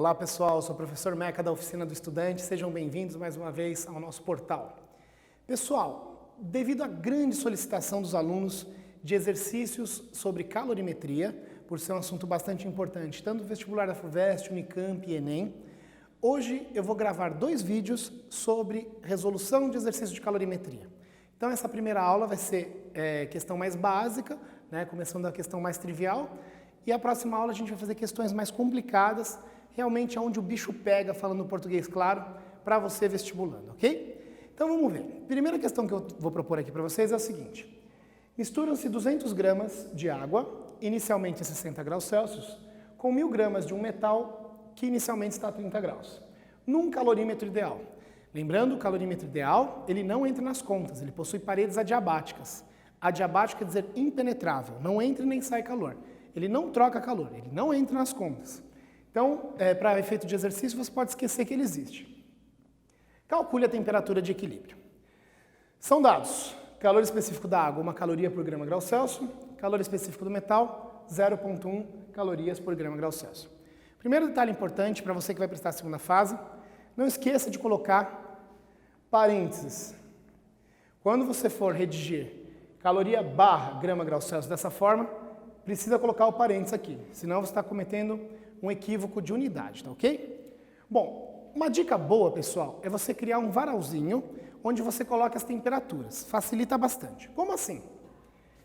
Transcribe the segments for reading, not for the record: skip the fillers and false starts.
Olá pessoal, sou o professor Meca da Oficina do Estudante, sejam bem-vindos mais uma vez ao nosso portal. Pessoal, devido à grande solicitação dos alunos de exercícios sobre calorimetria, por ser um assunto bastante importante, tanto no vestibular da FUVEST, Unicamp e Enem, hoje eu vou gravar 2 vídeos sobre resolução de exercícios de calorimetria. Então essa primeira aula vai ser questão mais básica, né, começando da questão mais trivial, e a próxima aula a gente vai fazer questões mais complicadas, realmente onde o bicho pega, falando português claro, para você vestibulando, ok? Então vamos ver. A primeira questão que eu vou propor aqui para vocês é a seguinte. Misturam-se 200 gramas de água, inicialmente a 60 graus Celsius, com 1000 gramas de um metal que inicialmente está a 30 graus, num calorímetro ideal. Lembrando, o calorímetro ideal, ele não entra nas contas, ele possui paredes adiabáticas. Adiabático quer dizer impenetrável, não entra e nem sai calor. Ele não troca calor, ele não entra nas contas. Então, para efeito de exercício, você pode esquecer que ele existe. Calcule a temperatura de equilíbrio. São dados: calor específico da água, 1 caloria por grama grau Celsius. Calor específico do metal, 0,1 calorias por grama grau Celsius. Primeiro detalhe importante para você que vai prestar a segunda fase, não esqueça de colocar parênteses. Quando você for redigir caloria barra grama grau Celsius dessa forma, precisa colocar o parênteses aqui, senão você está cometendo um equívoco de unidade, tá ok? Bom, uma dica boa, pessoal, é você criar um varalzinho onde você coloca as temperaturas. Facilita bastante. Como assim?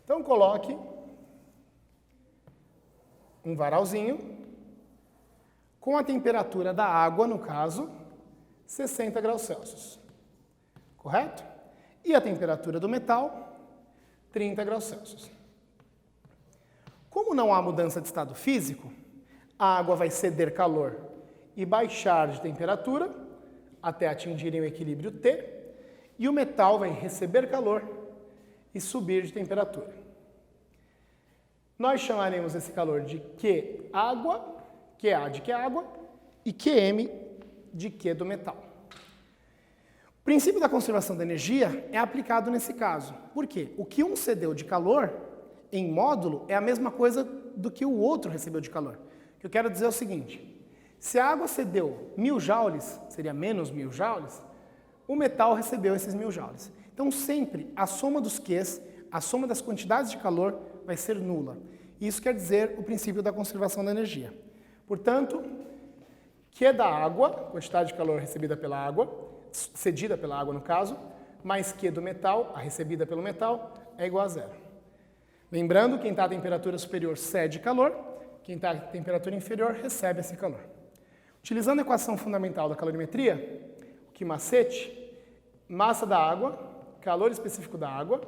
Então coloque um varalzinho com a temperatura da água, no caso, 60 graus Celsius. Correto? E a temperatura do metal, 30 graus Celsius. Como não há mudança de estado físico, a água vai ceder calor e baixar de temperatura até atingirem o equilíbrio T, e o metal vai receber calor e subir de temperatura. Nós chamaremos esse calor de Q água, QA de Q água, e QM de Q do metal. O princípio da conservação da energia é aplicado nesse caso. Por quê? O que um cedeu de calor em módulo é a mesma coisa do que o outro recebeu de calor. O que eu quero dizer é o seguinte: se a água cedeu 1000 joules, seria menos 1000 joules, o metal recebeu esses 1000 joules. Então sempre a soma dos Qs, a soma das quantidades de calor vai ser nula. Isso quer dizer o princípio da conservação da energia. Portanto, Q da água, quantidade de calor recebida pela água, cedida pela água no caso, mais Q do metal, a recebida pelo metal, é igual a 0. Lembrando, quem está a temperatura superior cede calor, quem está a temperatura inferior recebe esse calor. Utilizando a equação fundamental da calorimetria, o que macete, massa da água, calor específico da água,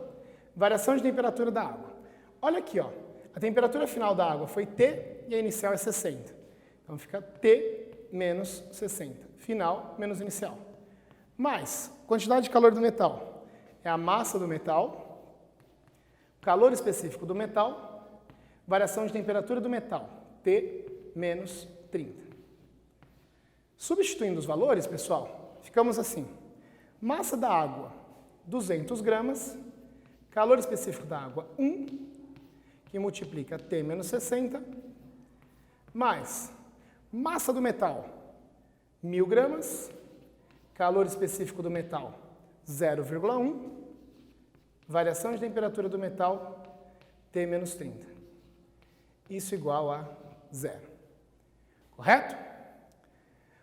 variação de temperatura da água. Olha aqui, ó, a temperatura final da água foi T e a inicial é 60. Então fica T menos 60, final menos inicial. Mais quantidade de calor do metal é a massa do metal, calor específico do metal, variação de temperatura do metal, T menos 30. Substituindo os valores, pessoal, ficamos assim. Massa da água, 200 gramas, calor específico da água, 1, que multiplica T menos 60, mais massa do metal, 1000 gramas, calor específico do metal, 0,1, variação de temperatura do metal, T menos 30. Isso igual a 0. Correto?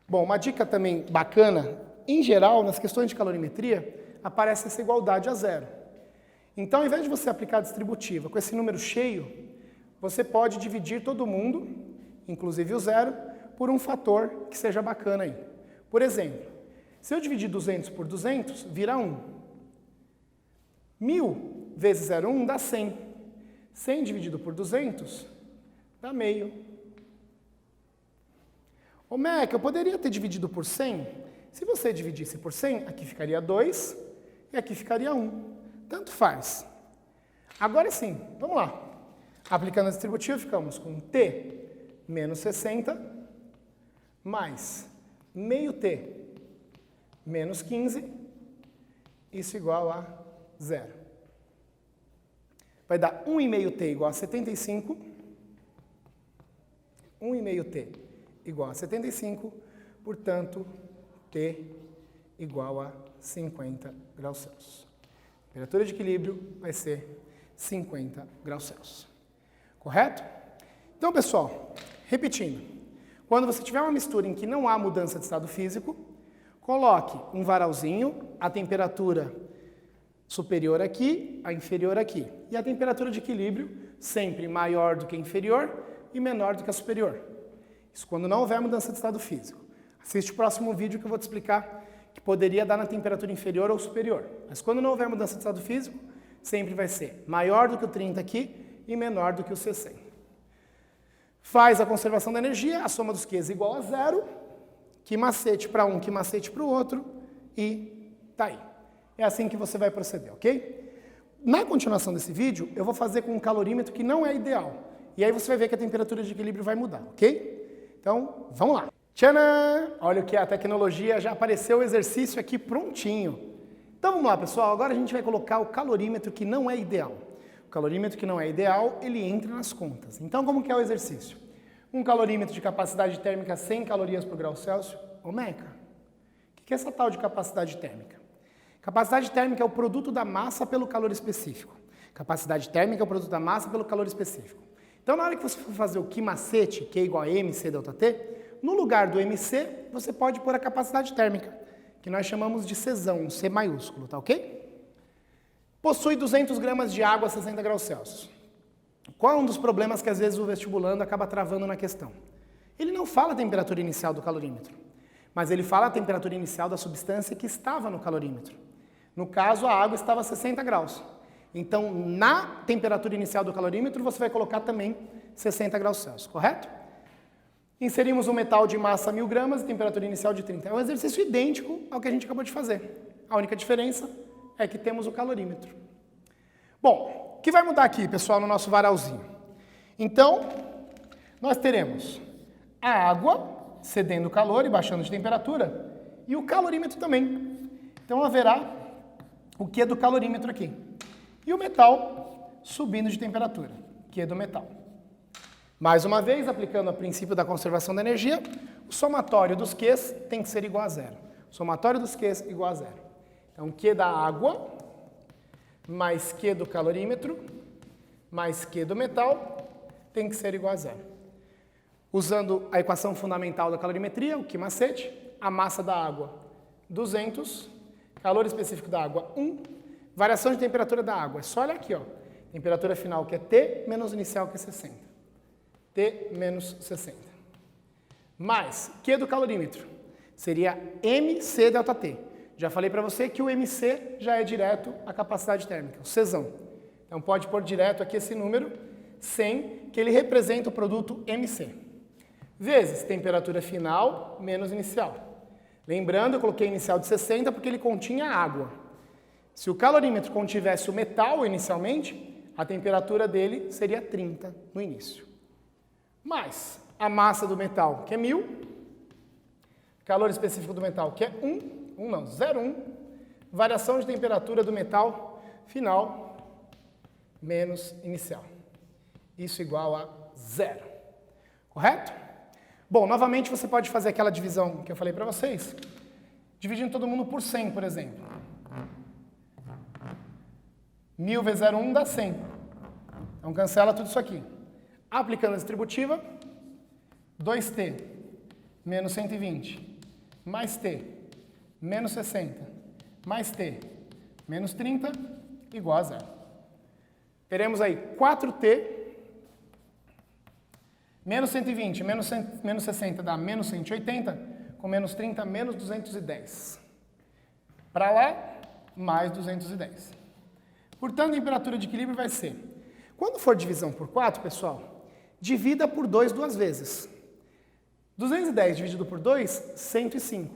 Bom, uma dica também bacana, em geral, nas questões de calorimetria, aparece essa igualdade a 0. Então, ao invés de você aplicar a distributiva com esse número cheio, você pode dividir todo mundo, inclusive o 0, por um fator que seja bacana aí. Por exemplo, se eu dividir 200 por 200, vira 1. 1000 vezes 0,1 dá 100. 100 dividido por 200 dá meio. Ô Meca, eu poderia ter dividido por 100? Se você dividisse por 100, aqui ficaria 2 e aqui ficaria 1. Tanto faz. Agora sim, vamos lá. Aplicando a distributiva, ficamos com T menos 60 mais meio T menos 15, isso igual a 0. Vai dar 1,5T igual a 75, 1,5T igual a 75, portanto, T igual a 50 graus Celsius. A temperatura de equilíbrio vai ser 50 graus Celsius. Correto? Então, pessoal, repetindo, quando você tiver uma mistura em que não há mudança de estado físico, coloque um varalzinho, a temperatura superior aqui, a inferior aqui. E a temperatura de equilíbrio sempre maior do que a inferior e menor do que a superior. Isso quando não houver mudança de estado físico. Assiste o próximo vídeo que eu vou te explicar que poderia dar na temperatura inferior ou superior. Mas quando não houver mudança de estado físico, sempre vai ser maior do que o 30 aqui e menor do que o 60. Faz a conservação da energia, a soma dos Qs igual a zero, que macete para um, que macete para o outro, e tá aí. É assim que você vai proceder, ok? Na continuação desse vídeo, eu vou fazer com um calorímetro que não é ideal. E aí você vai ver que a temperatura de equilíbrio vai mudar, ok? Então, vamos lá. Tcharam! Olha o que é a tecnologia, já apareceu o exercício aqui prontinho. Então vamos lá, pessoal. Agora a gente vai colocar o calorímetro que não é ideal. O calorímetro que não é ideal, ele entra nas contas. Então, como que é o exercício? Um calorímetro de capacidade térmica 100 calorias por grau Celsius. Ô, Meca, o que é essa tal de capacidade térmica? Capacidade térmica é o produto da massa pelo calor específico. Capacidade térmica é o produto da massa pelo calor específico. Então, na hora que você for fazer o Q macete, Q igual a MC delta T, no lugar do MC, você pode pôr a capacidade térmica, que nós chamamos de Czão, um C maiúsculo, tá ok? Possui 200 gramas de água a 60 graus Celsius. Qual é um dos problemas que às vezes o vestibulando acaba travando na questão? Ele não fala a temperatura inicial do calorímetro, mas ele fala a temperatura inicial da substância que estava no calorímetro. No caso, a água estava a 60 graus. Então, na temperatura inicial do calorímetro, você vai colocar também 60 graus Celsius, correto? Inserimos um metal de massa 1000 gramas e temperatura inicial de 30. É um exercício idêntico ao que a gente acabou de fazer. A única diferença é que temos o calorímetro. Bom, o que vai mudar aqui, pessoal, no nosso varalzinho? Então, nós teremos a água cedendo calor e baixando de temperatura e o calorímetro também. Então, haverá o Q do calorímetro aqui. E o metal subindo de temperatura, Q do metal. Mais uma vez, aplicando o princípio da conservação da energia, o somatório dos Qs tem que ser igual a zero. O somatório dos Qs igual a zero. Então, Q da água mais Q do calorímetro mais Q do metal tem que ser igual a zero. Usando a equação fundamental da calorimetria, o Q macete, a massa da água 200, calor específico da água 1, variação de temperatura da água. É só olhar aqui, ó. Temperatura final que é T menos inicial que é 60. T menos 60. Mais Q do calorímetro seria MC delta T. Já falei para você que o MC já é direto a capacidade térmica, o Czão. Então pode pôr direto aqui esse número 100, que ele representa o produto MC. Vezes temperatura final menos inicial. Lembrando, eu coloquei inicial de 60 porque ele continha água. Se o calorímetro contivesse o metal inicialmente, a temperatura dele seria 30 no início. Mais a massa do metal, que é 1000, calor específico do metal, que é 0,1, variação de temperatura do metal final menos inicial. Isso igual a 0. Correto? Bom, novamente você pode fazer aquela divisão que eu falei para vocês, dividindo todo mundo por 100, por exemplo. 1000 vezes 0,1 dá 100. Então cancela tudo isso aqui. Aplicando a distributiva, 2T menos 120 mais T menos 60 mais T menos 30 igual a 0. Teremos aí 4T menos 120 menos 60 dá menos 180, com menos 30 menos 210. Para lá, mais 210. Portanto, a temperatura de equilíbrio vai ser, quando for divisão por 4, pessoal, divida por 2 duas vezes. 210 dividido por 2, 105.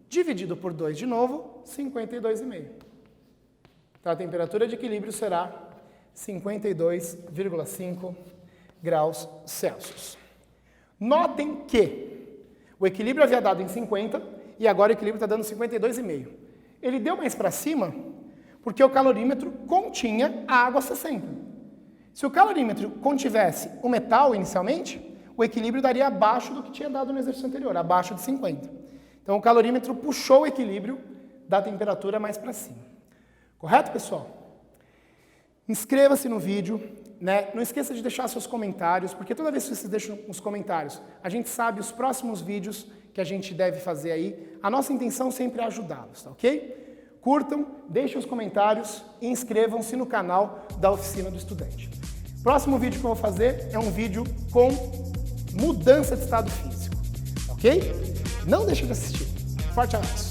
Dividido por 2 de novo, 52,5. Então, a temperatura de equilíbrio será 52,5 graus Celsius. Notem que o equilíbrio havia dado em 50 e agora o equilíbrio está dando 52,5. Ele deu mais para cima porque o calorímetro continha a água 60. Se o calorímetro contivesse o metal inicialmente, o equilíbrio daria abaixo do que tinha dado no exercício anterior, abaixo de 50. Então o calorímetro puxou o equilíbrio da temperatura mais para cima. Correto, pessoal? Inscreva-se no vídeo, né? Não esqueça de deixar seus comentários, porque toda vez que vocês deixam os comentários, a gente sabe os próximos vídeos que a gente deve fazer aí. A nossa intenção sempre é ajudá-los, tá ok? Curtam, deixem os comentários e inscrevam-se no canal da Oficina do Estudante. Próximo vídeo que eu vou fazer é um vídeo com mudança de estado físico, ok? Não deixe de assistir. Forte abraço!